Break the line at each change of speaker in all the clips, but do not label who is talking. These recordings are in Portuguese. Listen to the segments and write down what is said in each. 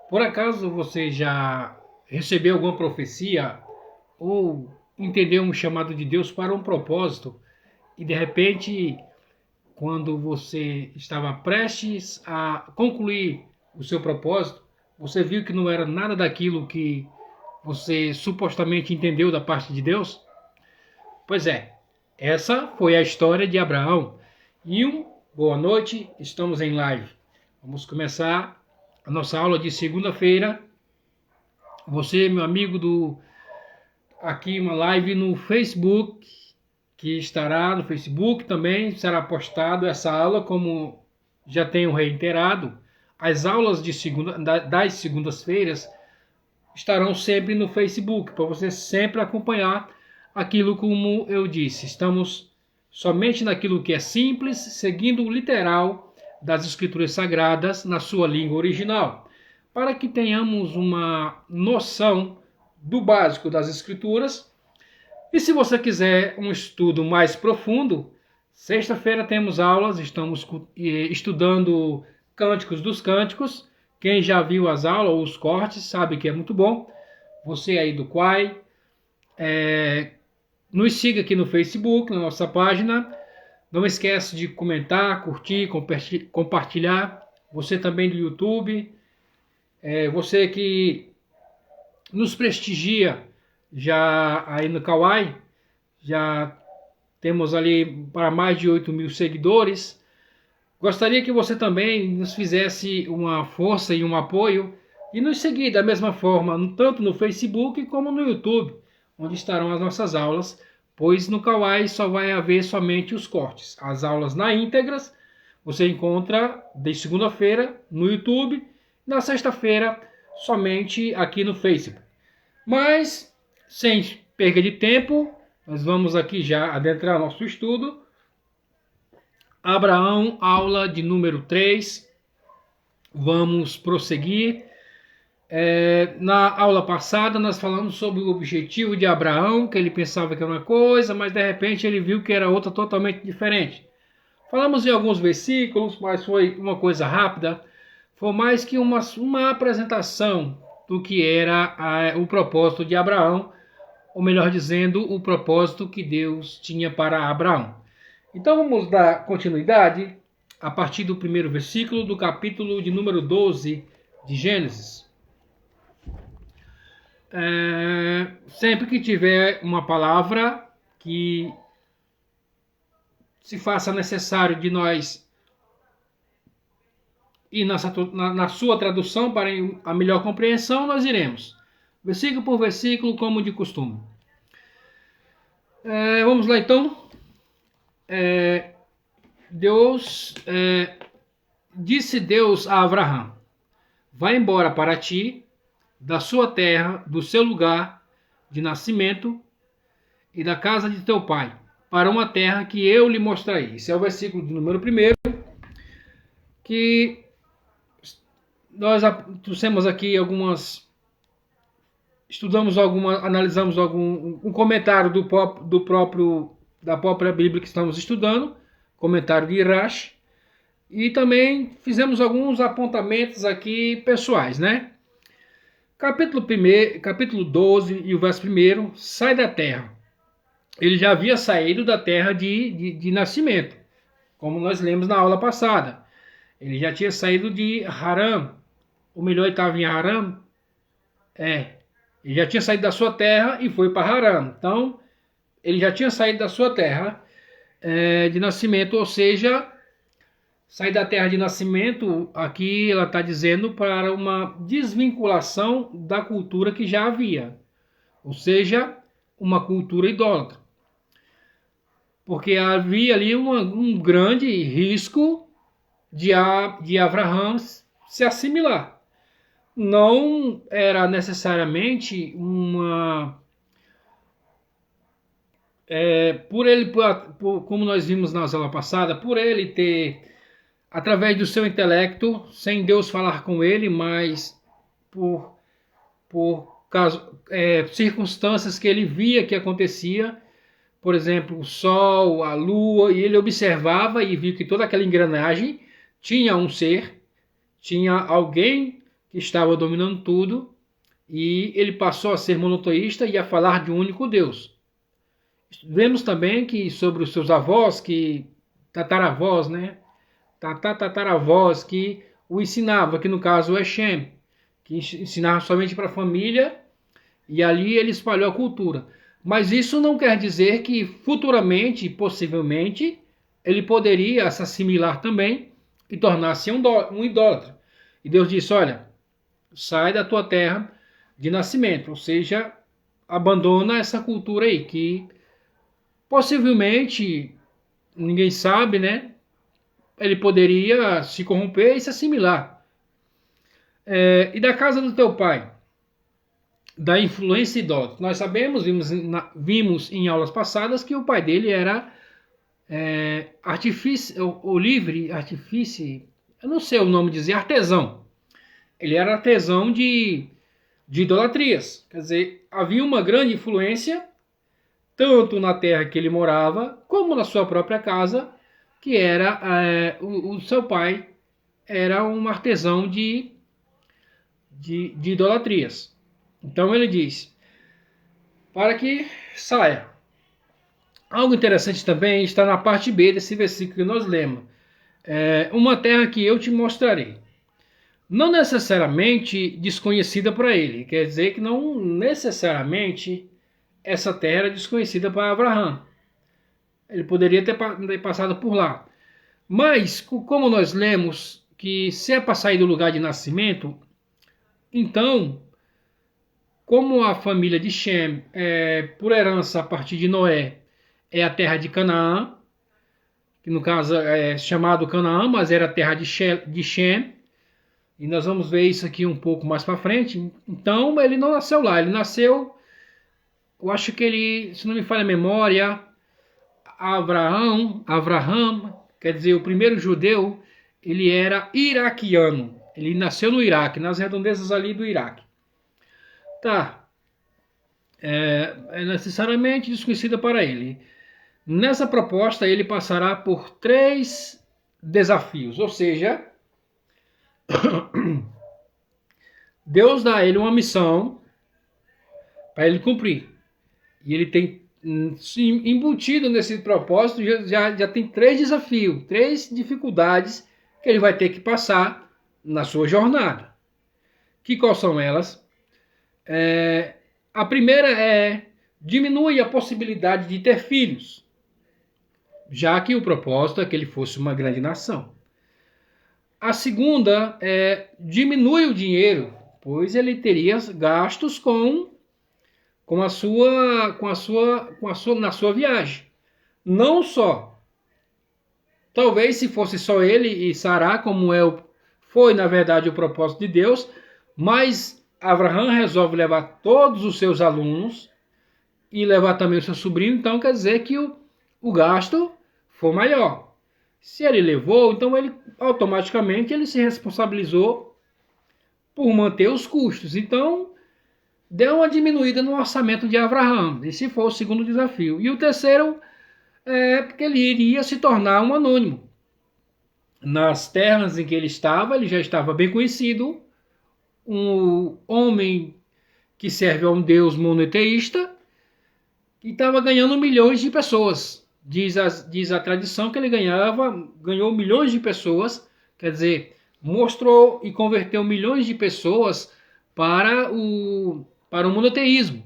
Por acaso você já recebeu alguma profecia ou entendeu um chamado de Deus para um propósito e de repente, quando você estava prestes a concluir o seu propósito, você viu que não era nada daquilo que você supostamente entendeu da parte de Deus? Pois é, essa foi a história de Abraão. Boa noite, estamos em live. Vamos começar a nossa aula de segunda-feira. Você, meu amigo, aqui uma live no Facebook, que estará no Facebook também, será postado essa aula, como já tenho reiterado. As aulas das segundas-feiras estarão sempre no Facebook, para você sempre acompanhar aquilo como eu disse. Estamos somente naquilo que é simples, seguindo o literal das Escrituras Sagradas na sua língua original, para que tenhamos uma noção do básico das Escrituras. E se você quiser um estudo mais profundo, sexta-feira temos aulas, estamos estudando Cânticos dos Cânticos. Quem já viu as aulas ou os cortes sabe que é muito bom. Você aí do Quai, nos siga aqui no Facebook, na nossa página. Não esquece de comentar, curtir, compartilhar. Você também do YouTube. Você que nos prestigia já aí no Kawai, já temos ali para mais de 8.000 seguidores. Gostaria que você também nos fizesse uma força e um apoio e nos seguir da mesma forma, tanto no Facebook como no YouTube, onde estarão as nossas aulas, pois no Kawai só vai haver somente os cortes. As aulas na íntegras você encontra de segunda-feira no YouTube, na sexta-feira somente aqui no Facebook. Mas, sem perda de tempo, nós vamos aqui já adentrar nosso estudo. Abraão, aula de número 3. Vamos prosseguir. Na aula passada nós falamos sobre o objetivo de Abraão, que ele pensava que era uma coisa, mas de repente ele viu que era outra totalmente diferente. Falamos em alguns versículos, mas foi uma coisa rápida. Foi mais que uma apresentação do que era o propósito de Abraão, ou melhor dizendo, o propósito que Deus tinha para Abraão. Então vamos dar continuidade a partir do primeiro versículo do capítulo de número 12 de Gênesis. Sempre que tiver uma palavra que se faça necessário de nós e na sua tradução para a melhor compreensão, nós iremos versículo por versículo, como de costume. Vamos lá então. Disse Deus a Abraão: vai embora para ti, da sua terra, do seu lugar de nascimento e da casa de teu pai, para uma terra que eu lhe mostrarei. Esse é o versículo de número 1, que nós trouxemos aqui analisamos um comentário da própria Bíblia que estamos estudando, comentário de Rashi, e também fizemos alguns apontamentos aqui pessoais, né? Capítulo 12 e o verso 1, sai da terra. Ele já havia saído da terra de nascimento, como nós lemos na aula passada. Ele já tinha saído de Harã, ou melhor, ele estava em Harã. Ele já tinha saído da sua terra e foi para Harã. Então, ele já tinha saído da sua terra de nascimento, ou seja, sair da terra de nascimento, aqui ela está dizendo para uma desvinculação da cultura que já havia, ou seja, uma cultura idólatra. Porque havia ali um grande risco de Abraão se assimilar. Não era necessariamente como nós vimos na aula passada, por ele ter, através do seu intelecto, sem Deus falar com ele, mas por circunstâncias que ele via que acontecia, por exemplo, o sol, a lua, e ele observava e viu que toda aquela engrenagem tinha um ser, tinha alguém que estava dominando tudo, e ele passou a ser monoteísta e a falar de um único Deus. Vemos também que sobre os seus avós, que tataravós, né? Tataravós, que o ensinava, que no caso é Shem, que ensinava somente para a família, e ali ele espalhou a cultura. Mas isso não quer dizer que futuramente, possivelmente, ele poderia se assimilar também e tornar-se um idólatra. E Deus disse, olha, sai da tua terra de nascimento, ou seja, abandona essa cultura aí, que possivelmente, ninguém sabe, né? Ele poderia se corromper e se assimilar. E da casa do teu pai, da influência idólatra. Nós sabemos, vimos em aulas passadas que o pai dele era artifício, ou livre, artifício, eu não sei o nome dizer, artesão. Ele era artesão de idolatrias. Quer dizer, havia uma grande influência, tanto na terra que ele morava, como na sua própria casa, que era o seu pai era um artesão de idolatrias. Então ele diz, para que saia. Algo interessante também está na parte B desse versículo que nós lemos. Uma terra que eu te mostrarei. Não necessariamente desconhecida para ele. Quer dizer que não necessariamente essa terra era desconhecida para Abraão. Ele poderia ter passado por lá. Mas, como nós lemos que se é para sair do lugar de nascimento, então, como a família de Shem, por herança a partir de Noé, é a terra de Canaã, que no caso é chamado Canaã, mas era a terra de Shem, e nós vamos ver isso aqui um pouco mais para frente. Então, ele não nasceu lá, ele nasceu, eu acho que ele, se não me falha a memória, Avraham, quer dizer, o primeiro judeu, ele era iraquiano. Ele nasceu no Iraque, nas redondezas ali do Iraque. Tá. É necessariamente desconhecida para ele. Nessa proposta, ele passará por 3 desafios. Ou seja, Deus dá a ele uma missão para ele cumprir. E ele tem embutido nesse propósito, já tem 3 desafios, 3 dificuldades que ele vai ter que passar na sua jornada. Quais são elas? A primeira diminui a possibilidade de ter filhos, já que o propósito é que ele fosse uma grande nação. A segunda diminui o dinheiro, pois ele teria gastos na sua viagem. Não só. Talvez se fosse só ele e Sará, como foi na verdade o propósito de Deus, mas Abraão resolve levar todos os seus alunos e levar também o seu sobrinho, então quer dizer que o gasto foi maior. Se ele levou, então ele automaticamente ele se responsabilizou por manter os custos. Então deu uma diminuída no orçamento de Abraão. Esse foi o segundo desafio. E o terceiro é porque ele iria se tornar um anônimo. Nas terras em que ele já estava bem conhecido, um homem que serve a um Deus monoteísta e estava ganhando milhões de pessoas. Diz a tradição que ele ganhou milhões de pessoas, quer dizer, mostrou e converteu milhões de pessoas para o monoteísmo.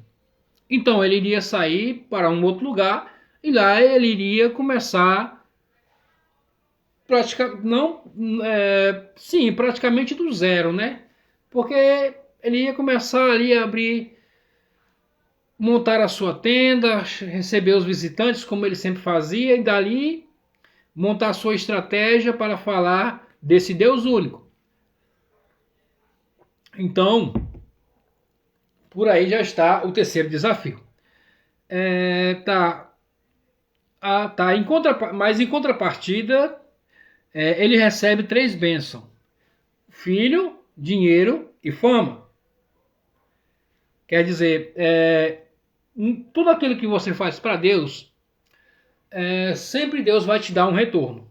Então ele iria sair para um outro lugar e lá ele iria começar praticamente do zero, né? Porque ele ia começar ali a montar a sua tenda, receber os visitantes como ele sempre fazia e dali montar a sua estratégia para falar desse Deus único. Então, por aí já está o terceiro desafio. Mas em contrapartida, ele recebe 3 bênçãos: filho, dinheiro e fama. Quer dizer, tudo aquilo que você faz para Deus, sempre Deus vai te dar um retorno.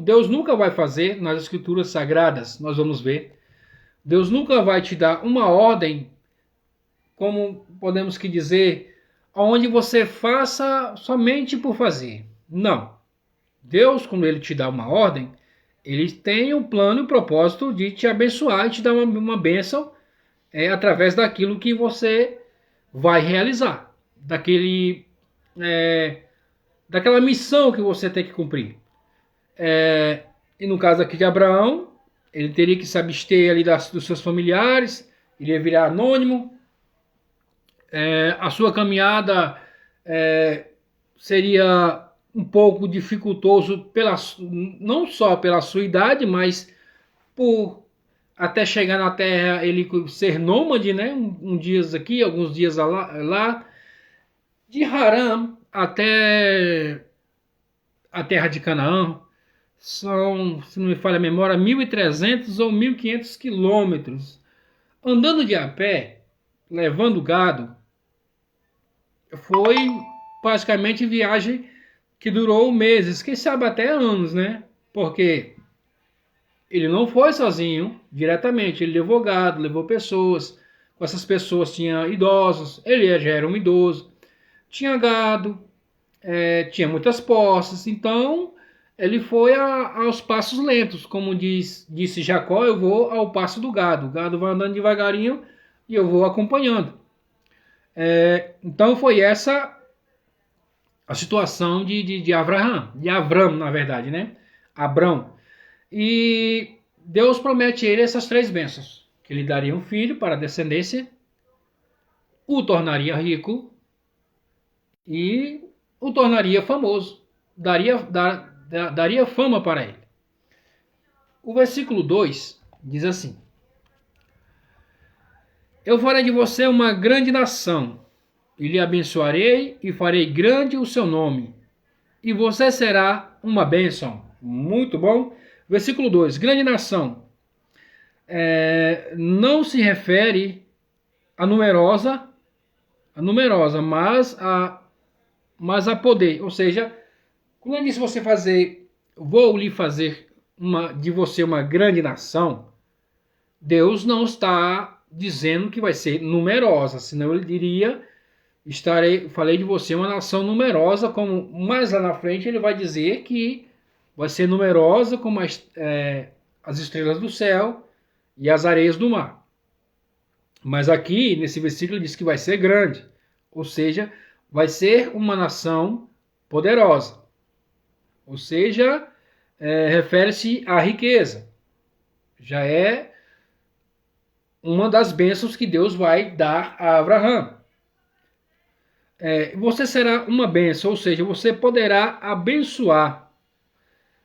Deus nunca vai fazer, nas escrituras sagradas, nós vamos ver, Deus nunca vai te dar uma ordem, como podemos que dizer, onde você faça somente por fazer. Não. Deus, quando ele te dá uma ordem, ele tem um plano e um propósito de te abençoar e te dar uma bênção através daquilo que você vai realizar, daquela missão que você tem que cumprir. E no caso aqui de Abraão, ele teria que se abster ali dos seus familiares, ele ia virar anônimo, a sua caminhada seria um pouco dificultoso, não só pela sua idade, mas por até chegar na Terra ele ser nômade, né? Um dias aqui, alguns dias lá. De Harã até a terra de Canaã são, se não me falha a memória, 1.300 ou 1.500 quilômetros. Andando de a pé, levando gado, foi praticamente viagem que durou meses, quem sabe até anos, né? Porque ele não foi sozinho diretamente, ele levou gado, levou pessoas, com essas pessoas tinha idosos, ele já era um idoso, tinha gado, tinha muitas posses, então ele foi aos passos lentos, como disse Jacó, eu vou ao passo do gado, o gado vai andando devagarinho e eu vou acompanhando. Então foi essa a situação de Avram, na verdade, né? Abrão. E Deus promete a ele essas 3 bênçãos, que lhe daria um filho para a descendência, o tornaria rico e o tornaria famoso, daria fama para ele. O versículo 2 diz assim: eu farei de você uma grande nação, e lhe abençoarei e farei grande o seu nome, e você será uma bênção. Muito bom. Versículo 2, grande nação. Não se refere a numerosa, mas a poder. Ou seja, quando ele disse você vou lhe fazer de você uma grande nação, Deus não está dizendo que vai ser numerosa, senão ele diria, falei de você uma nação numerosa, como mais lá na frente ele vai dizer que vai ser numerosa como as estrelas do céu e as areias do mar. Mas aqui, nesse versículo, diz que vai ser grande, ou seja, vai ser uma nação poderosa. Ou seja, refere-se à riqueza. Já é uma das bênçãos que Deus vai dar a Abraão. Você será uma bênção, ou seja, você poderá abençoar.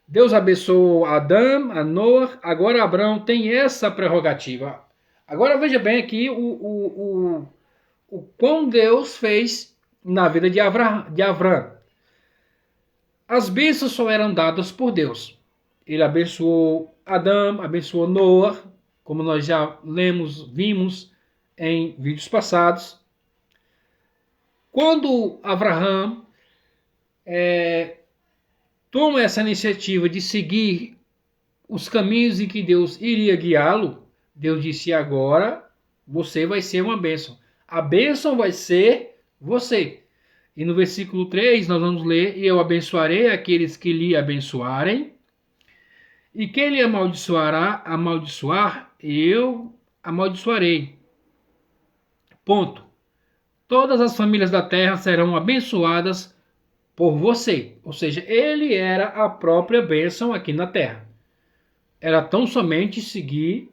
Deus abençoou Adão, a Noé, agora Abraão tem essa prerrogativa. Agora veja bem aqui o quão Deus fez na vida de Abraão. As bênçãos só eram dadas por Deus. Ele abençoou Adão, abençoou Noé, como nós já vimos em vídeos passados. Quando Abraão toma essa iniciativa de seguir os caminhos em que Deus iria guiá-lo, Deus disse: agora você vai ser uma bênção. A bênção vai ser você. E no versículo 3 nós vamos ler: e eu abençoarei aqueles que lhe abençoarem, e quem lhe amaldiçoar, eu amaldiçoarei. Ponto. Todas as famílias da terra serão abençoadas por você. Ou seja, ele era a própria bênção aqui na terra. Era tão somente seguir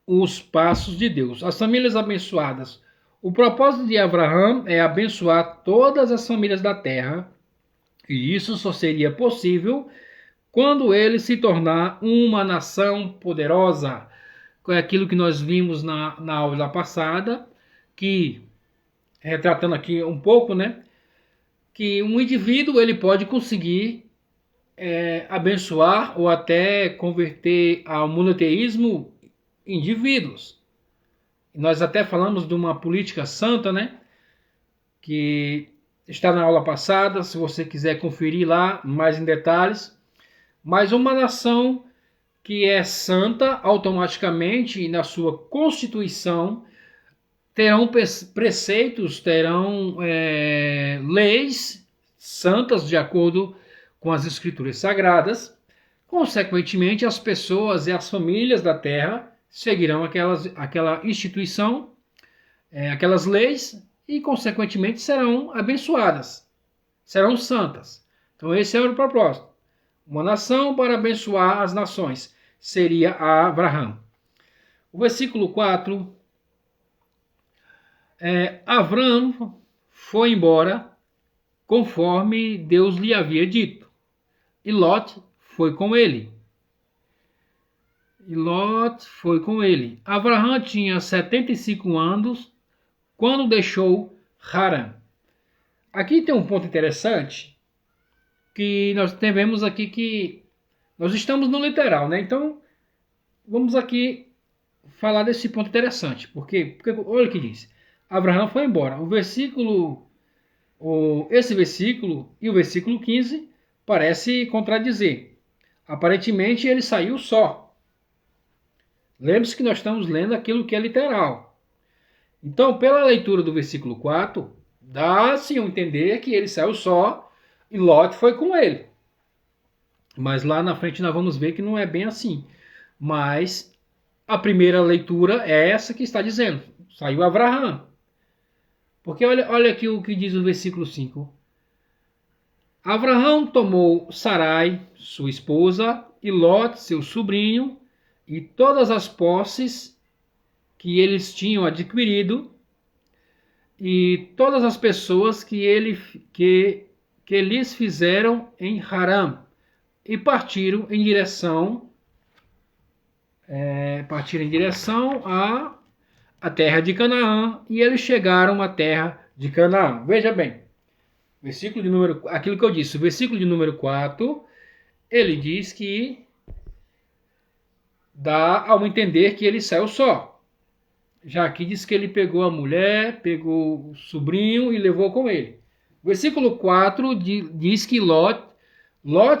os passos de Deus. As famílias abençoadas. O propósito de Abraão é abençoar todas as famílias da terra. E isso só seria possível quando ele se tornar uma nação poderosa. É aquilo que nós vimos na aula passada, que, retratando aqui um pouco, né? Que um indivíduo ele pode conseguir abençoar ou até converter ao monoteísmo indivíduos. Nós até falamos de uma política santa, né? Que está na aula passada, se você quiser conferir lá mais em detalhes. Mas uma nação que é santa, automaticamente na sua constituição terão preceitos, terão leis santas de acordo com as escrituras sagradas. Consequentemente, as pessoas e as famílias da terra seguirão aquela instituição, aquelas leis, e consequentemente serão abençoadas, serão santas. Então esse é o propósito. Uma nação para abençoar as nações seria Abraão. O versículo 4, Abraão foi embora conforme Deus lhe havia dito, e Lot foi com ele. Abraão tinha 75 anos quando deixou Harã. Aqui tem um ponto interessante, que nós devemos aqui que nós estamos no literal, né? Então, vamos aqui falar desse ponto interessante. Porque olha o que diz. Abraão foi embora. Esse versículo e o versículo 15 parece contradizer. Aparentemente ele saiu só. Lembre-se que nós estamos lendo aquilo que é literal. Então, pela leitura do versículo 4, dá-se a entender que ele saiu só e Lot foi com ele. Mas lá na frente nós vamos ver que não é bem assim. Mas a primeira leitura é essa que está dizendo. Saiu Abraão. Porque olha aqui o que diz o versículo 5. Abraão tomou Sarai, sua esposa, e Lot, seu sobrinho, e todas as posses que eles tinham adquirido, e todas as pessoas que lhes fizeram em Harã, e partiram em direção à terra de Canaã, e eles chegaram à terra de Canaã. Veja bem, aquilo que eu disse, o versículo de número 4, ele diz que dá ao entender que ele saiu só. Já aqui diz que ele pegou a mulher, pegou o sobrinho e levou com ele. O versículo 4 diz que Lot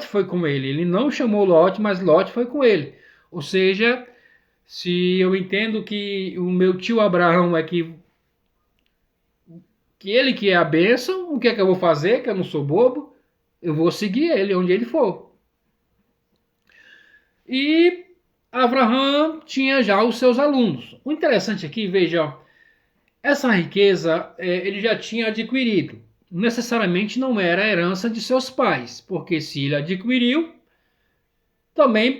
foi com ele. Ele não chamou Lot, mas Lot foi com ele. Ou seja, se eu entendo que o meu tio Abraão que ele que é a bênção, o que é que eu vou fazer? Que eu não sou bobo. Eu vou seguir ele onde ele for. E Abraão tinha já os seus alunos. O interessante aqui, veja, essa riqueza ele já tinha adquirido. Necessariamente não era a herança de seus pais, porque se ele adquiriu, também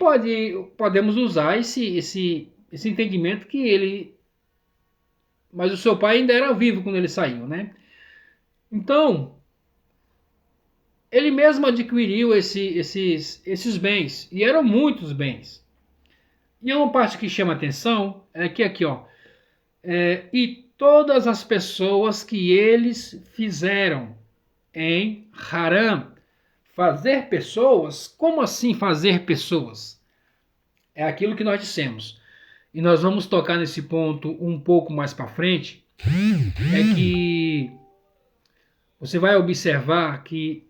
podemos usar esse entendimento que ele... Mas o seu pai ainda era vivo quando ele saiu, né? Então, ele mesmo adquiriu esses bens, e eram muitos bens. E uma parte que chama atenção é que aqui, e todas as pessoas que eles fizeram em Harã. Fazer pessoas? Como assim fazer pessoas? É aquilo que nós dissemos. E nós vamos tocar nesse ponto um pouco mais para frente. É que você vai observar que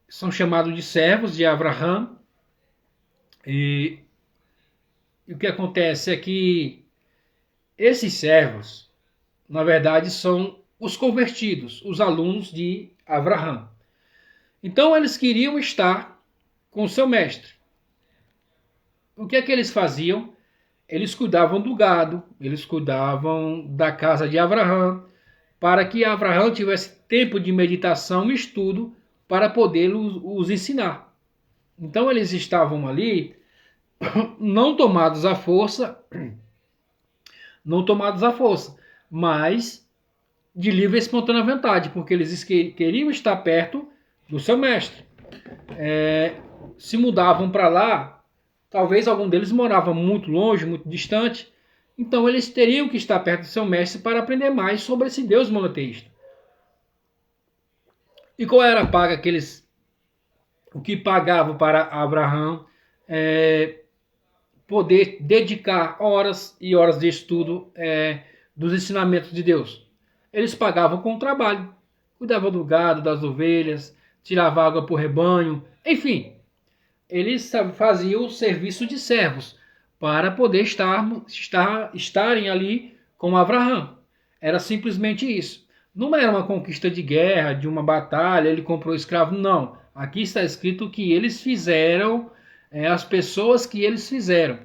são chamados de servos de Abraão. E o que acontece é que esses servos, na verdade, são os convertidos, os alunos de Abraão. Então eles queriam estar com o seu mestre. O que é que eles faziam? Eles cuidavam do gado, eles cuidavam da casa de Abraão, para que Abraão tivesse tempo de meditação e estudo para poder os ensinar. Então eles estavam ali, não tomados à força, mas de livre e espontânea vontade, porque eles queriam estar perto do seu mestre. Se mudavam para lá, talvez algum deles morava muito longe, muito distante, então eles teriam que estar perto do seu mestre para aprender mais sobre esse Deus monoteísta. E qual era a paga que o que pagavam para Abraão poder dedicar horas e horas de estudo dos ensinamentos de Deus? Eles pagavam com o trabalho, cuidavam do gado, das ovelhas, tiravam água para o rebanho, enfim. eles faziam o serviço de servos para poder estarem ali com Abraão. Era simplesmente isso. Não era uma conquista de guerra, de uma batalha, ele comprou escravo, não. Aqui está escrito que eles fizeram, as pessoas que eles fizeram.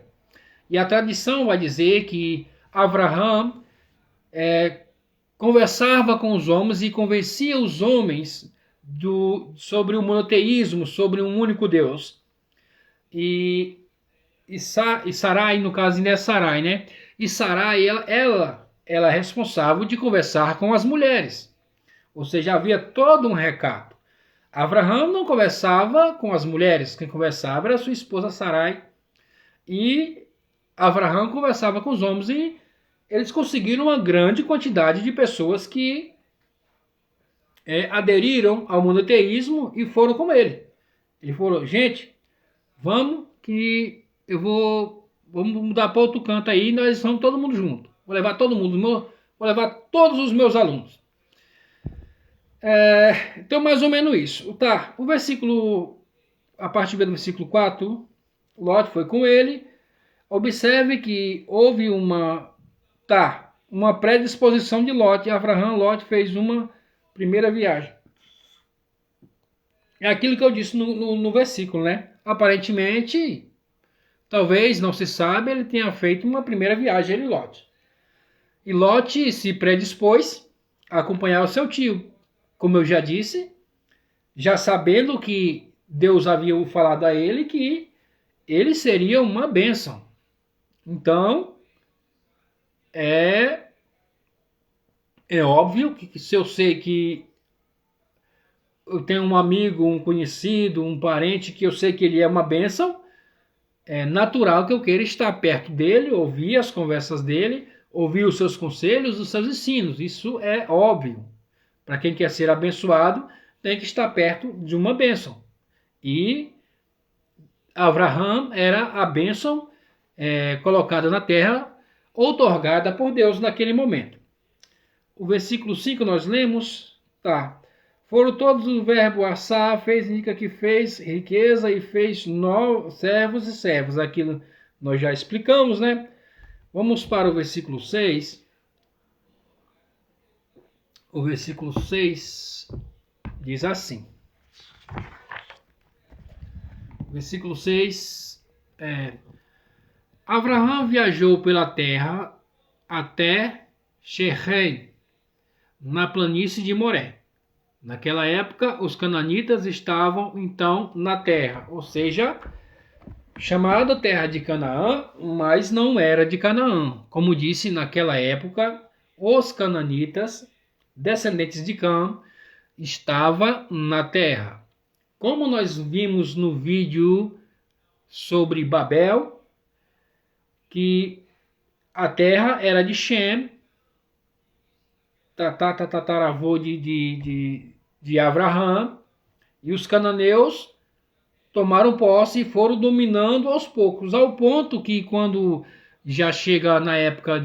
E a tradição vai dizer que Abraão conversava com os homens e convencia os homens sobre o monoteísmo, sobre um único Deus. E Sarai, no caso ainda é Sarai, né? E Sarai, ela é responsável de conversar com as mulheres. Ou seja, havia todo um recado. Abraão não conversava com as mulheres, quem conversava era sua esposa Sarai. E Abraão conversava com os homens e eles conseguiram uma grande quantidade de pessoas que aderiram ao monoteísmo e foram com ele. Ele falou, gente, vamos que vamos mudar para outro canto aí, nós vamos todo mundo junto. Vou levar todo mundo, vou levar todos os meus alunos. Então, mais ou menos isso. Tá, o versículo, a partir do versículo 4, Lot foi com ele. Observe que houve uma predisposição de Lot. E Lot fez uma primeira viagem. É aquilo que eu disse no versículo, né? Aparentemente, talvez, não se sabe, ele tenha feito uma primeira viagem, ele e Lot. E Lot se predispôs a acompanhar o seu tio. Como eu já disse, já sabendo que Deus havia falado a ele que ele seria uma bênção. Então, é óbvio que se eu sei que eu tenho um amigo, um conhecido, um parente que eu sei que ele é uma bênção, é natural que eu queira estar perto dele, ouvir as conversas dele, ouvir os seus conselhos, os seus ensinos. Isso é óbvio. Para quem quer ser abençoado, tem que estar perto de uma bênção. E Abraão era a bênção colocada na terra, outorgada por Deus naquele momento. O versículo 5 nós lemos, foram todos o verbo assar, indica que fez riqueza e fez servos e servos. Aquilo nós já explicamos, né? Vamos para o versículo 6. O versículo 6 diz assim. Versículo 6 Abraão viajou pela terra até Shechem, na planície de Moré. Naquela época, os cananitas estavam então na terra, ou seja, chamada terra de Canaã, mas não era de Canaã. Como disse, naquela época, os cananitas, descendentes de Cã, estavam na terra. Como nós vimos no vídeo sobre Babel, que a terra era de Shem, tataravô de Abraão, e os cananeus tomaram posse e foram dominando aos poucos, ao ponto que quando já chega na época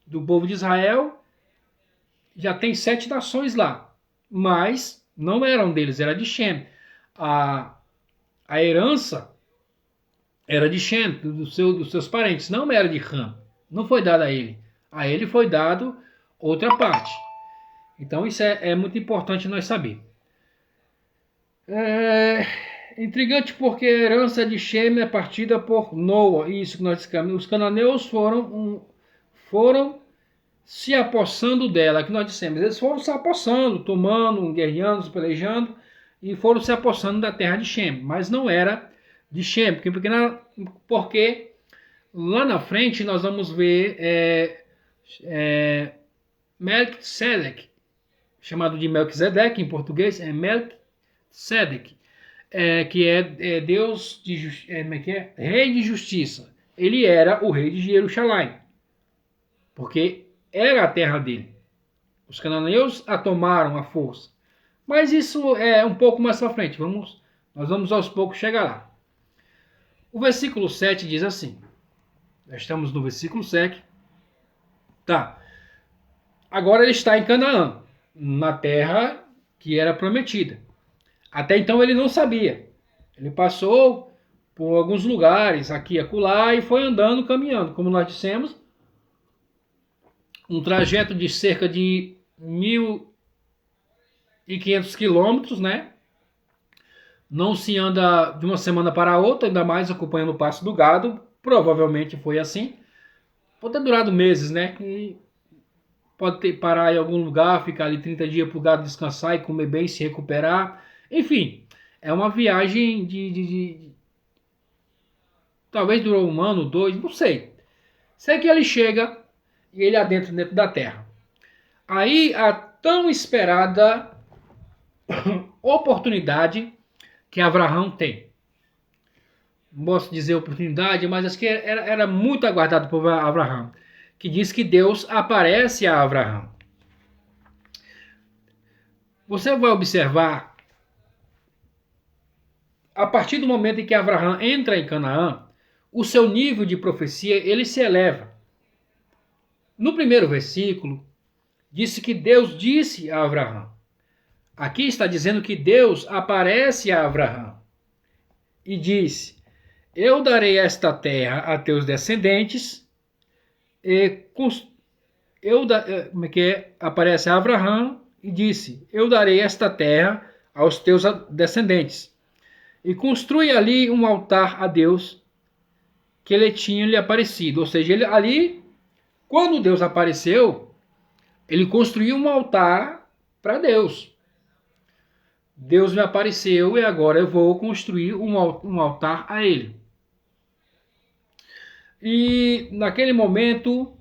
do povo de Israel, já tem 7 nações lá, mas não eram deles, era de Shem. A herança era de Shem, dos seus parentes, não era de Ham, não foi dada a ele. A ele foi dado outra parte. Então isso é muito importante nós saber. Intrigante porque a herança de Shem é partida por Noa. Isso que nós dissemos. Os cananeus foram se apossando dela, que nós dissemos. Eles foram se apossando, tomando, guerreando, pelejando, e foram se apossando da terra de Shem. Mas não era de Shem, porque lá na frente nós vamos ver Melquisedeque, chamado de Melquisedeque em português, é Melquisedeque, que é Deus rei de justiça. Ele era o rei de Jerusalém, porque era a terra dele. Os cananeus a tomaram à força. Mas isso é um pouco mais para frente. Nós vamos aos poucos chegar lá. O versículo 7 diz assim. Nós estamos no versículo 7. Agora ele está em Canaã, na terra que era prometida. Até então ele não sabia. Ele passou por alguns lugares, aqui e acolá, e foi andando, caminhando, como nós dissemos, um trajeto de cerca de 1.500 quilômetros, né? Não se anda de uma semana para a outra, ainda mais acompanhando o passo do gado, provavelmente foi assim. Pode ter durado meses, né? E pode ter parar em algum lugar, ficar ali 30 dias para o gado descansar e comer bem, se recuperar. Enfim, é uma viagem talvez durou um ano, dois, não sei. Sei que ele chega e ele adentra dentro da terra. Aí a tão esperada oportunidade que Abraão tem. Não posso dizer oportunidade, mas acho que era muito aguardado por Abraão. Que diz que Deus aparece a Abraão. Você vai observar, a partir do momento em que Abraão entra em Canaã, o seu nível de profecia ele se eleva. No primeiro versículo, disse que Deus disse a Abraão. Aqui está dizendo que Deus aparece a Abraão e disse: eu darei esta terra a teus descendentes. Como é que é? Aparece a Abraão e disse: eu darei esta terra aos teus descendentes. E construi ali um altar a Deus que ele tinha lhe aparecido. Ou seja, ele ali, quando Deus apareceu, ele construiu um altar para Deus. Deus me apareceu e agora eu vou construir um altar a ele. E naquele momento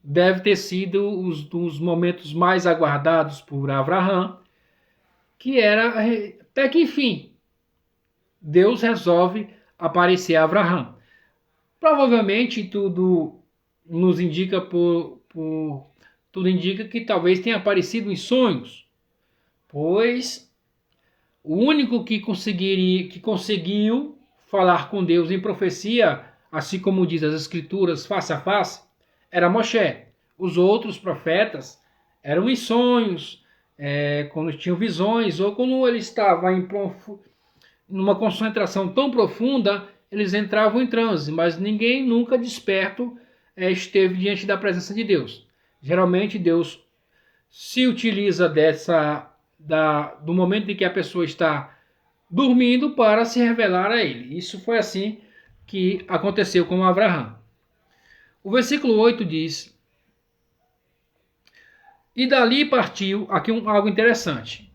deve ter sido dos momentos mais aguardados por Abraão, que era até que enfim Deus resolve aparecer a Abraão. Provavelmente tudo nos indica tudo indica que talvez tenha aparecido em sonhos, pois o único que conseguiu falar com Deus em profecia, assim como diz as Escrituras, face a face, era Moshe. Os outros profetas eram em sonhos, quando tinham visões, ou quando ele estava numa concentração tão profunda, eles entravam em transe, mas ninguém nunca desperto esteve diante da presença de Deus. Geralmente Deus se utiliza do momento em que a pessoa está dormindo para se revelar a ele. Isso foi assim que aconteceu com Abraão. O versículo 8 diz: e dali partiu, aqui algo interessante,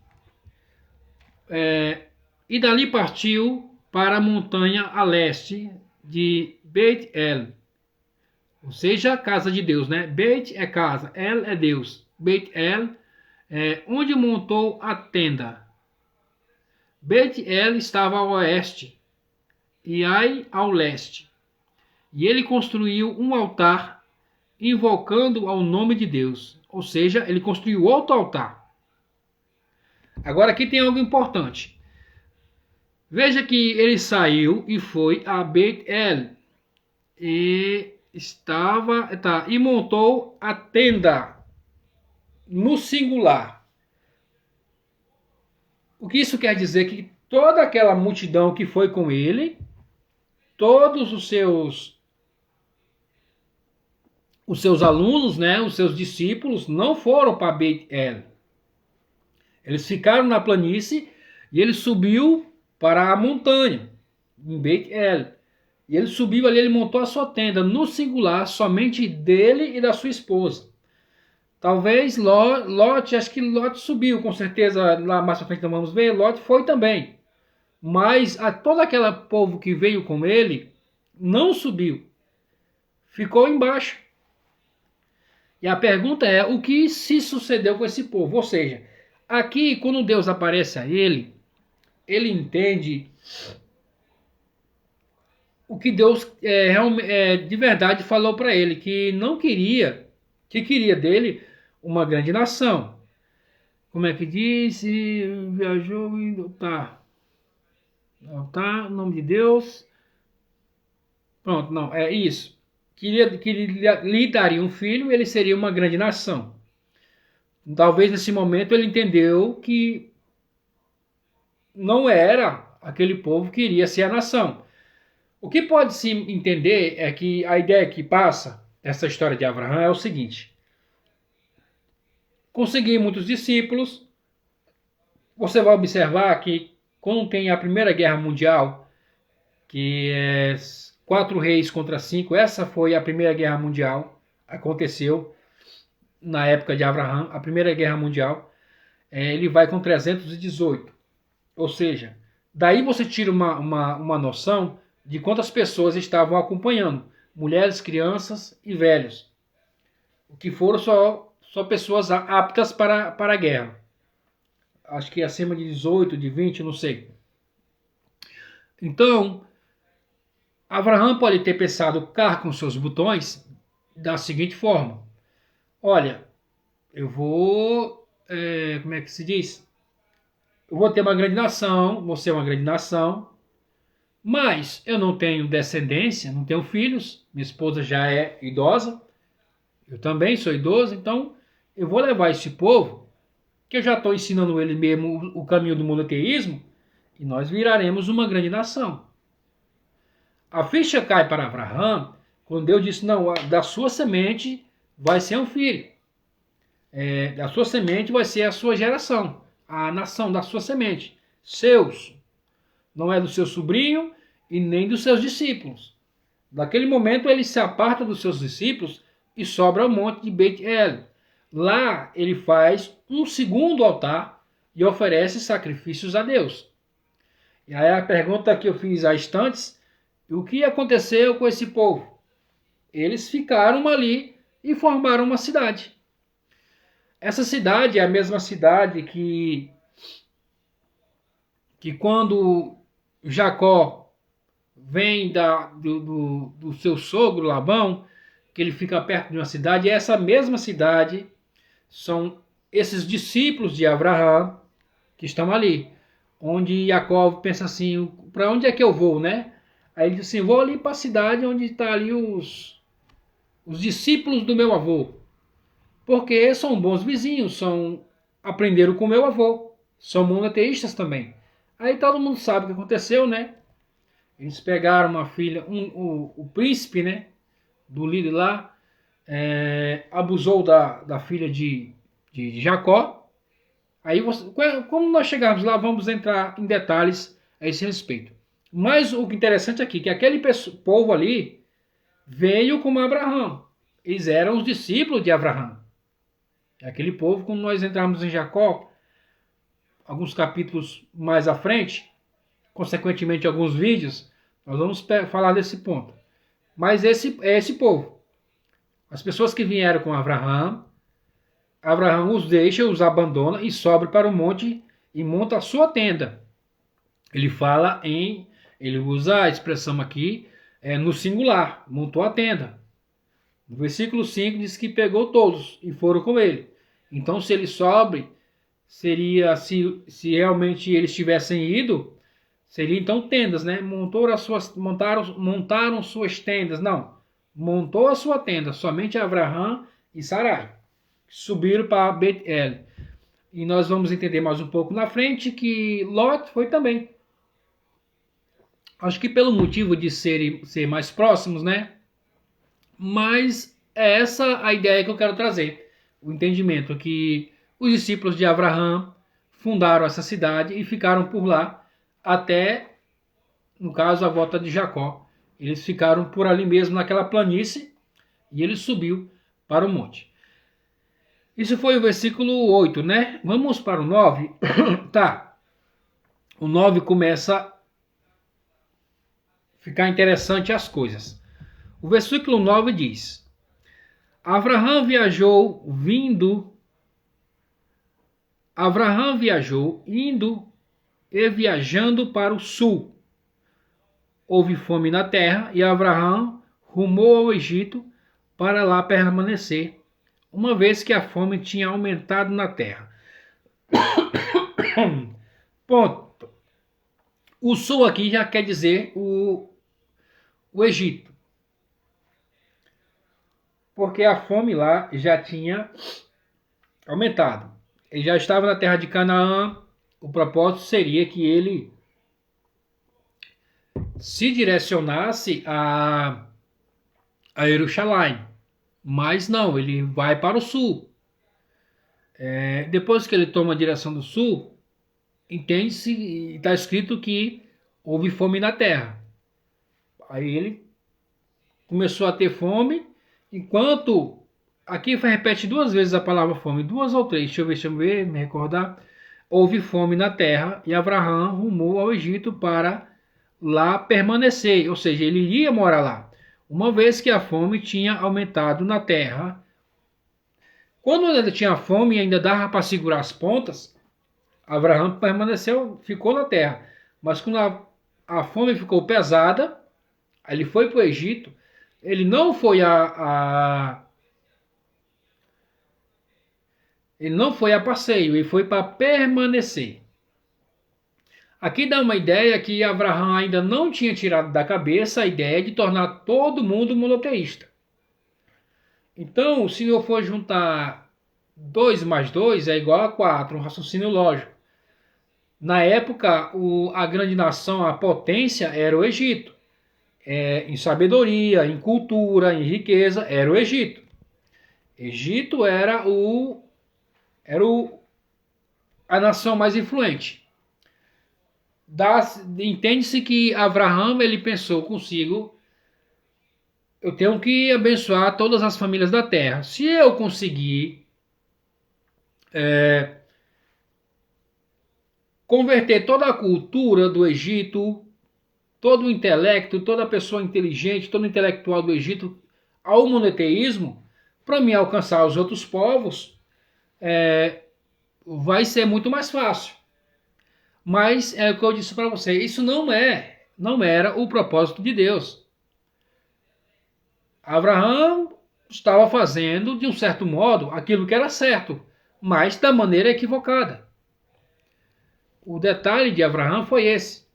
e dali partiu para a montanha a leste de Bet-El, ou seja, a casa de Deus, né? Bet é casa, El é Deus, Bet-El, onde montou a tenda. Bet-El estava ao oeste e Ai ao leste. E ele construiu um altar invocando ao nome de Deus. Ou seja, ele construiu outro altar. Agora aqui tem algo importante. Veja que ele saiu e foi a Bet-El. E montou a tenda no singular. O que isso quer dizer? Que toda aquela multidão que foi com ele, todos os seus alunos, né, os seus discípulos, não foram para Bet-El. Eles ficaram na planície e ele subiu para a montanha, em Bet-El. E ele subiu ali, ele montou a sua tenda, no singular, somente dele e da sua esposa. Talvez Lot, acho que Lot subiu, com certeza, lá mais pra frente não vamos ver, Lot foi também. Mas todo aquele povo que veio com ele, não subiu. Ficou embaixo. E a pergunta é, o que se sucedeu com esse povo? Ou seja, aqui, quando Deus aparece a ele entende o que Deus de verdade falou para ele, que não queria, que queria dele uma grande nação. Como é que diz? Viajou e tá, nome de Deus. Pronto, não, é isso. Que lhe daria um filho, ele seria uma grande nação. Talvez nesse momento ele entendeu que não era aquele povo que iria ser a nação. O que pode se entender é que a ideia que passa essa história de Abraão é o seguinte: conseguir muitos discípulos. Você vai observar que quando tem a Primeira Guerra Mundial, que é 4 reis contra 5, essa foi a Primeira Guerra Mundial, aconteceu na época de Abraão, a Primeira Guerra Mundial, ele vai com 318. Ou seja, daí você tira uma noção de quantas pessoas estavam acompanhando, mulheres, crianças e velhos, o que foram só pessoas aptas para a guerra. Acho que acima de 18, de 20, não sei. Então, Abraão pode ter pensado cá com seus botões da seguinte forma: olha, eu vou, como é que se diz? Eu vou ter uma grande nação, vou ser uma grande nação, mas eu não tenho descendência, não tenho filhos, minha esposa já é idosa, eu também sou idoso, então eu vou levar esse povo, que eu já estou ensinando ele mesmo o caminho do monoteísmo, e nós viraremos uma grande nação. A ficha cai para Abraão quando Deus disse: não, da sua semente vai ser um filho. Da sua semente vai ser a sua geração, a nação da sua semente. Seus. Não é do seu sobrinho e nem dos seus discípulos. Naquele momento ele se aparta dos seus discípulos e sobra o monte de Bet-El. Lá ele faz um segundo altar e oferece sacrifícios a Deus. E aí a pergunta que eu fiz há instantes: o que aconteceu com esse povo? Eles ficaram ali e formaram uma cidade. Essa cidade é a mesma cidade que quando Jacó vem do seu sogro Labão, que ele fica perto de uma cidade, essa mesma cidade são esses discípulos de Abraão que estão ali, onde Jacó pensa assim: para onde é que eu vou, né? Aí ele diz assim: vou ali para a cidade onde está ali os discípulos do meu avô, porque são bons vizinhos, aprenderam com meu avô, são monoteístas também. Aí todo mundo sabe o que aconteceu, né? Eles pegaram uma filha, o príncipe, né, do líder lá, abusou da filha de Jacó. Aí, como nós chegarmos lá, vamos entrar em detalhes a esse respeito. Mas o interessante aqui é que aquele povo ali veio como Abraão. Eles eram os discípulos de Abraão. Aquele povo, quando nós entrarmos em Jacó, alguns capítulos mais à frente, consequentemente alguns vídeos, nós vamos falar desse ponto. Mas esse é esse povo. As pessoas que vieram com Abraão, Abraão os deixa, os abandona e sobe para o monte e monta a sua tenda. Ele usa a expressão aqui no singular, montou a tenda. No versículo 5 diz que pegou todos e foram com ele. Então, se ele sobe, seria, se realmente eles tivessem ido, seria então tendas, né? Montaram suas tendas. Não, montou a sua tenda, somente Abraão e Sarai. Subiram para Bet-El. E nós vamos entender mais um pouco na frente que Lot foi também. Acho que pelo motivo de ser mais próximos, né? Mas é essa a ideia que eu quero trazer. O entendimento que os discípulos de Abraão fundaram essa cidade e ficaram por lá até, no caso, a volta de Jacó. Eles ficaram por ali mesmo naquela planície e ele subiu para o monte. Isso foi o versículo 8, né? Vamos para o 9. Tá. O 9 começa a ficar interessante as coisas. O versículo 9 diz: Abraão viajou indo e viajando para o sul. Houve fome na terra e Abraão rumou ao Egito para lá permanecer, uma vez que a fome tinha aumentado na terra. Ponto. O sul aqui já quer dizer o Egito. Porque a fome lá já tinha aumentado. Ele já estava na terra de Canaã. O propósito seria que ele se direcionasse a Jerusalém. Mas não, ele vai para o sul. Depois que ele toma a direção do sul, entende-se, está escrito que houve fome na terra. Aí ele começou a ter fome, enquanto aqui repete duas vezes a palavra fome, duas ou três, deixa eu ver, me recordar. Houve fome na terra e Abraão rumou ao Egito para lá permanecer, ou seja, ele iria morar lá, uma vez que a fome tinha aumentado na terra. Quando ainda tinha fome e ainda dava para segurar as pontas, Abraão permaneceu, ficou na terra. Mas quando a fome ficou pesada, aí ele foi para o Egito. Ele não foi ele não foi a passeio, ele foi para permanecer. Aqui dá uma ideia que Abraão ainda não tinha tirado da cabeça a ideia de tornar todo mundo monoteísta. Então, se eu for juntar 2 mais 2 é igual a 4, um raciocínio lógico. Na época, a grande nação, a potência, era o Egito. Em sabedoria, em cultura, em riqueza, era o Egito. Egito era a nação mais influente. Entende-se que Abraão ele pensou consigo: eu tenho que abençoar todas as famílias da terra. Se eu conseguir converter toda a cultura do Egito, todo o intelecto, toda pessoa inteligente, todo intelectual do Egito ao monoteísmo, para me alcançar os outros povos, vai ser muito mais fácil. Mas é o que eu disse para você, isso não era o propósito de Deus. Abraão estava fazendo, de um certo modo, aquilo que era certo, mas da maneira equivocada. O detalhe de Abraão foi esse.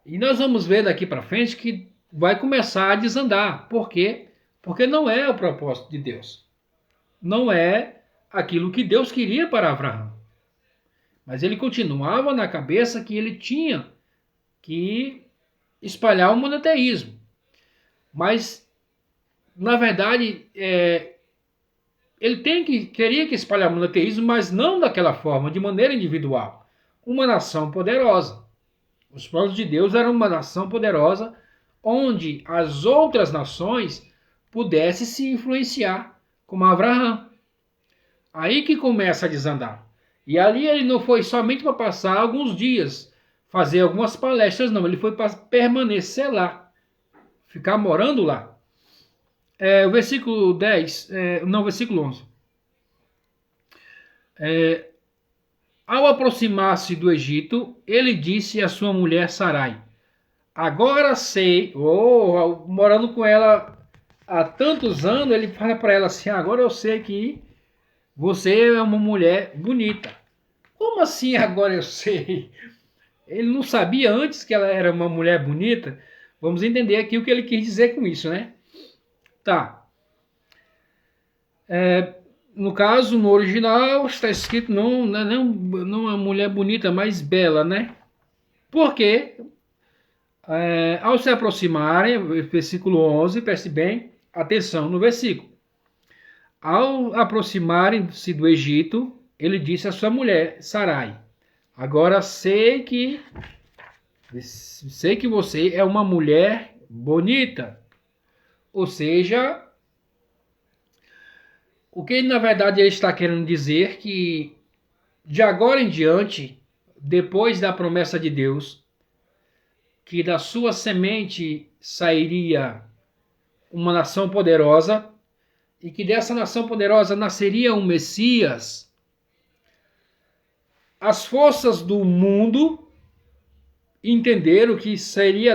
E nós vamos ver daqui para frente que vai começar a desandar. Por quê? Porque não é o propósito de Deus. Não é aquilo que Deus queria para Abraão. Mas ele continuava na cabeça que ele tinha que espalhar o monoteísmo. Mas, na verdade, ele queria que espalhar o monoteísmo, mas não daquela forma, de maneira individual. Uma nação poderosa. Os planos de Deus eram uma nação poderosa, onde as outras nações pudessem se influenciar, como Abraão. Aí que começa a desandar. E ali ele não foi somente para passar alguns dias, fazer algumas palestras, não. Ele foi para permanecer lá, ficar morando lá. O versículo 10, versículo 11. Ao aproximar-se do Egito, ele disse à sua mulher Sarai: agora sei, morando com ela há tantos anos, ele fala para ela assim: agora eu sei que você é uma mulher bonita. Como assim agora eu sei? Ele não sabia antes que ela era uma mulher bonita? Vamos entender aqui o que ele quis dizer com isso, né? Tá. No caso, no original, está escrito não é uma mulher bonita, mas bela, né? Porque, ao se aproximarem, versículo 11, preste bem atenção no versículo. Ao aproximarem-se do Egito, ele disse à sua mulher, Sarai: agora sei que você é uma mulher bonita. Ou seja, o que na verdade ele está querendo dizer que de agora em diante, depois da promessa de Deus, que da sua semente sairia uma nação poderosa, e que dessa nação poderosa nasceria um Messias, as forças do mundo entenderam que seria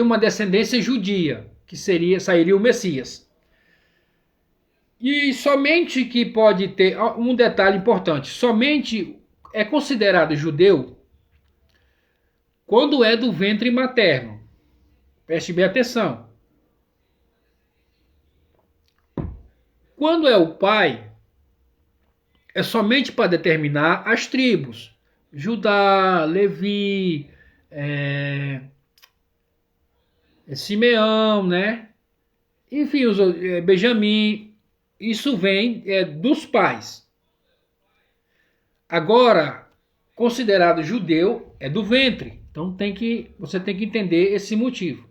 uma descendência judia, que sairia o Messias. E somente que pode ter um detalhe importante, somente é considerado judeu quando é do ventre materno. Preste bem atenção. Quando é o pai, é somente para determinar as tribos. Judá, Levi, Simeão, né? Enfim, Benjamim, isso vem dos pais. Agora, considerado judeu, é do ventre. Então você tem que entender esse motivo.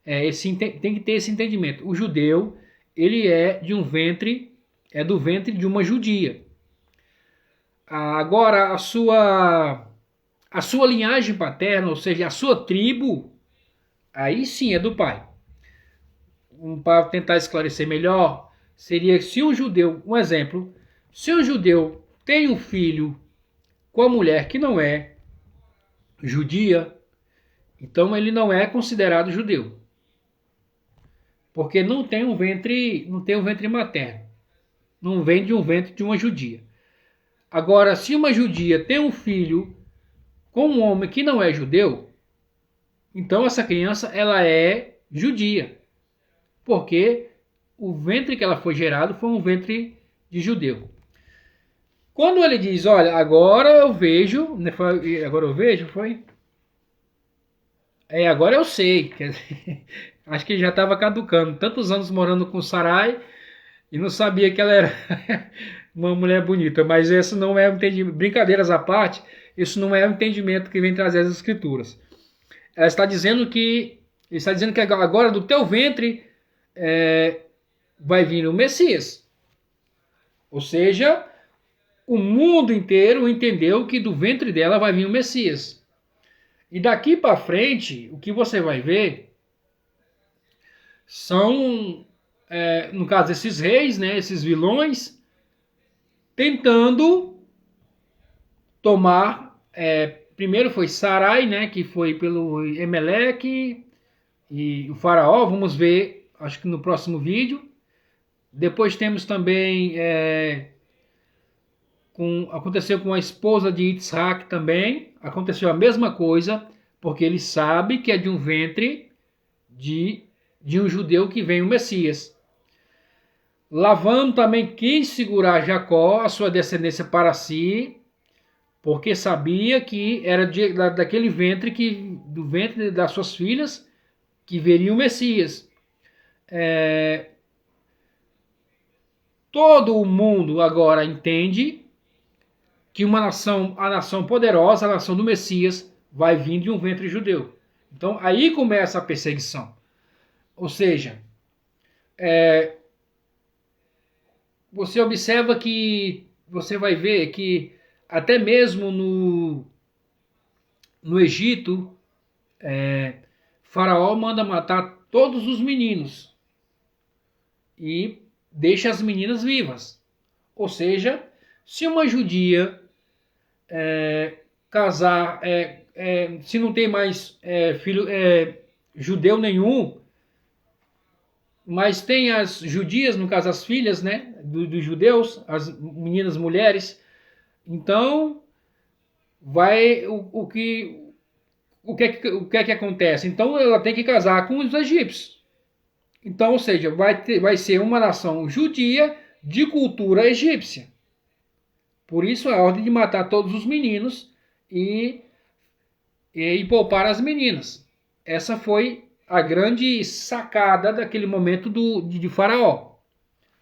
Tem que ter esse entendimento. O judeu, ele é de um ventre, é do ventre de uma judia. Agora, a sua linhagem paterna, ou seja, a sua tribo, aí sim é do pai. Para tentar esclarecer melhor, seria se um judeu, um exemplo, se um judeu tem um filho com a mulher que não é judia, então ele não é considerado judeu. Porque não tem um ventre materno. Não vem de um ventre de uma judia. Agora, se uma judia tem um filho com um homem que não é judeu, então essa criança ela é judia. Porque o ventre que ela foi gerado foi um ventre de judeu. Quando ele diz, olha, agora eu vejo, foi? Agora eu sei. Quer dizer, acho que já estava caducando. Tantos anos morando com Sarai e não sabia que ela era uma mulher bonita. Mas esse não é o entendimento. Brincadeiras à parte, isso não é o entendimento que vem trazer as escrituras. Ele está dizendo que agora do teu ventre vai vir o Messias. Ou seja, o mundo inteiro entendeu que do ventre dela vai vir o Messias. E daqui para frente, o que você vai ver são, no caso, esses reis, né, esses vilões, tentando tomar. Primeiro foi Sarai, né, que foi pelo Emeleque e o faraó. Vamos ver, acho que no próximo vídeo. Depois temos também aconteceu com a esposa de Yitzhak também. Aconteceu a mesma coisa, porque ele sabe que é de um ventre de um judeu que vem o Messias. Labão também quis segurar Jacó, a sua descendência, para si, porque sabia que era daquele ventre, do ventre das suas filhas, que veria o Messias. Todo o mundo agora entende que a nação poderosa, a nação do Messias, vai vir de um ventre judeu. Então aí começa a perseguição. Ou seja, você observa que você vai ver que até mesmo no Egito, Faraó manda matar todos os meninos e deixa as meninas vivas. Ou seja, se uma judia casar, se não tem mais filho judeu nenhum, mas tem as judias, no caso as filhas, né, dos judeus, as meninas mulheres, então vai o que é que acontece? Então ela tem que casar com os egípcios. Então, ou seja, vai ser uma nação judia de cultura egípcia. Por isso a ordem de matar todos os meninos e poupar as meninas. Essa foi a grande sacada daquele momento de Faraó.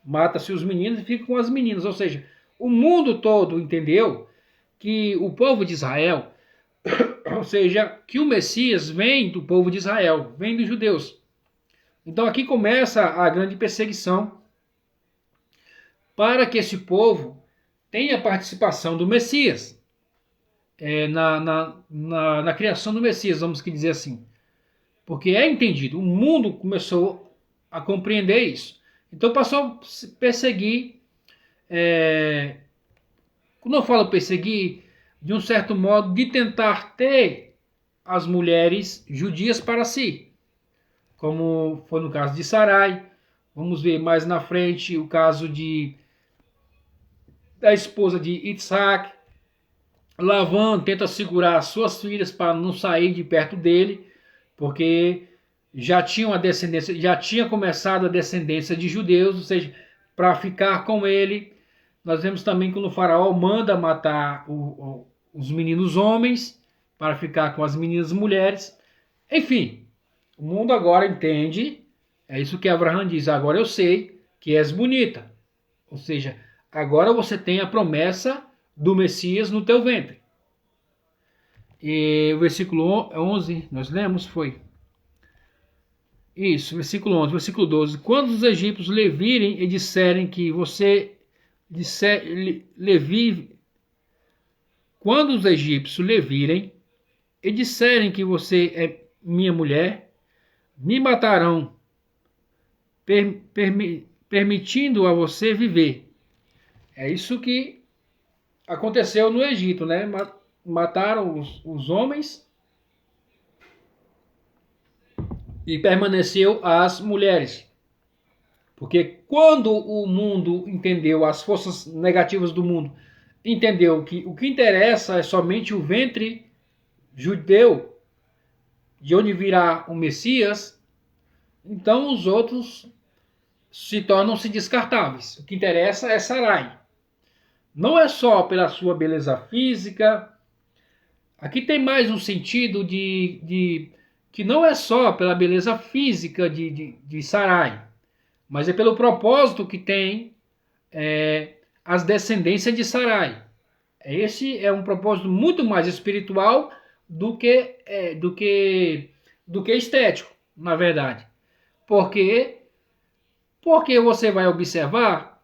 Mata-se os meninos e fica com as meninas. Ou seja, o mundo todo entendeu que o povo de Israel, ou seja, que o Messias vem do povo de Israel, vem dos judeus. Então aqui começa a grande perseguição para que esse povo tenha participação do Messias. Na criação do Messias, vamos dizer assim. Porque é entendido, o mundo começou a compreender isso. Então passou a perseguir, quando eu falo perseguir, de um certo modo, de tentar ter as mulheres judias para si. Como foi no caso de Sarai. Vamos ver mais na frente o caso da esposa de Yitzhak. Labão tenta segurar as suas filhas para não sair de perto dele, porque já tinha começado a descendência de judeus, ou seja, para ficar com ele. Nós vemos também que o faraó manda matar os meninos homens para ficar com as meninas mulheres. Enfim, o mundo agora entende, é isso que Abraão diz, agora eu sei que és bonita. Ou seja, agora você tem a promessa do Messias no teu ventre. E o versículo 11, nós lemos, foi... Isso, versículo 11, versículo 12. Quando os egípcios lhe virem e disserem que você... Quando os egípcios lhe virem e disserem que você é minha mulher, me matarão, permitindo a você viver. É isso que aconteceu no Egito, né? Mataram os homens e permaneceu as mulheres. Porque quando o mundo entendeu, as forças negativas do mundo entendeu que o que interessa é somente o ventre judeu, de onde virá o Messias, então os outros se tornam-se descartáveis. O que interessa é Sarai. Não é só pela sua beleza física. Aqui tem mais um sentido de que não é só pela beleza física de Sarai, mas é pelo propósito que tem as descendências de Sarai. Esse é um propósito muito mais espiritual do que estético, na verdade. Porque você vai observar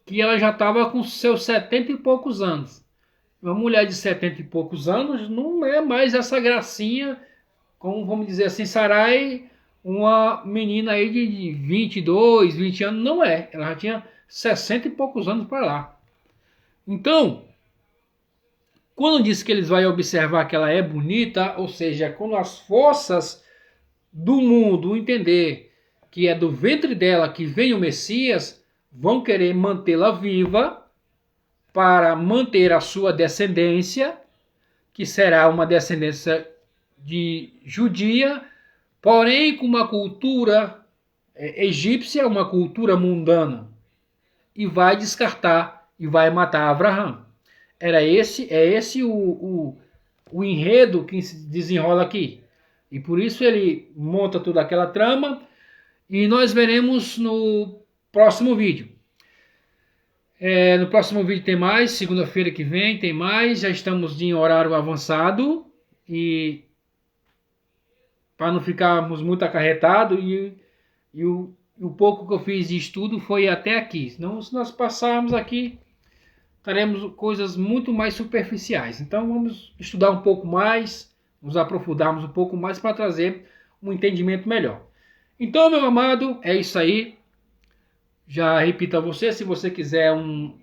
que ela já estava com seus 70 e poucos anos. Uma mulher de 70 e poucos anos não é mais essa gracinha, como vamos dizer assim, Sarai, uma menina aí de 22, 20 anos, não é. Ela já tinha 60 e poucos anos para lá. Então, quando diz que eles vão observar que ela é bonita, ou seja, quando as forças do mundo entender que é do ventre dela que vem o Messias, vão querer mantê-la viva para manter a sua descendência, que será uma descendência de judia, porém com uma cultura egípcia, uma cultura mundana, e vai descartar e vai matar Abraão. É esse o enredo que se desenrola aqui. E por isso ele monta toda aquela trama e nós veremos no próximo vídeo. No próximo vídeo tem mais, segunda-feira que vem tem mais, já estamos em horário avançado e para não ficarmos muito acarretados e o pouco que eu fiz de estudo foi até aqui. Senão, se nós passarmos aqui, teremos coisas muito mais superficiais. Então vamos estudar um pouco mais, nos aprofundarmos um pouco mais para trazer um entendimento melhor. Então, meu amado, é isso aí. Já repito a você, se você quiser um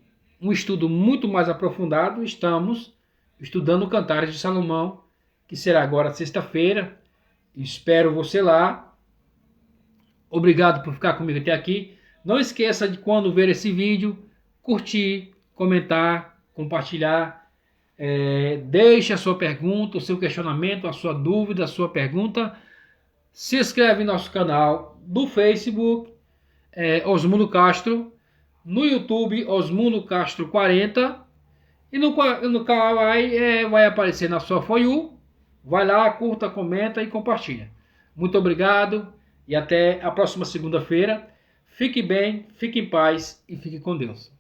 estudo muito mais aprofundado, estamos estudando Cantares de Salomão, que será agora sexta-feira. Espero você lá. Obrigado por ficar comigo até aqui. Não esqueça de, quando ver esse vídeo, curtir, comentar, compartilhar. Deixe a sua pergunta, o seu questionamento, a sua dúvida, a sua pergunta. Se inscreve no nosso canal do Facebook, Osmundo Castro, no YouTube, Osmundo Castro 40, e no canal vai aparecer na sua For You. Vai lá, curta, comenta e compartilha. Muito obrigado e até a próxima segunda-feira. Fique bem, fique em paz e fique com Deus.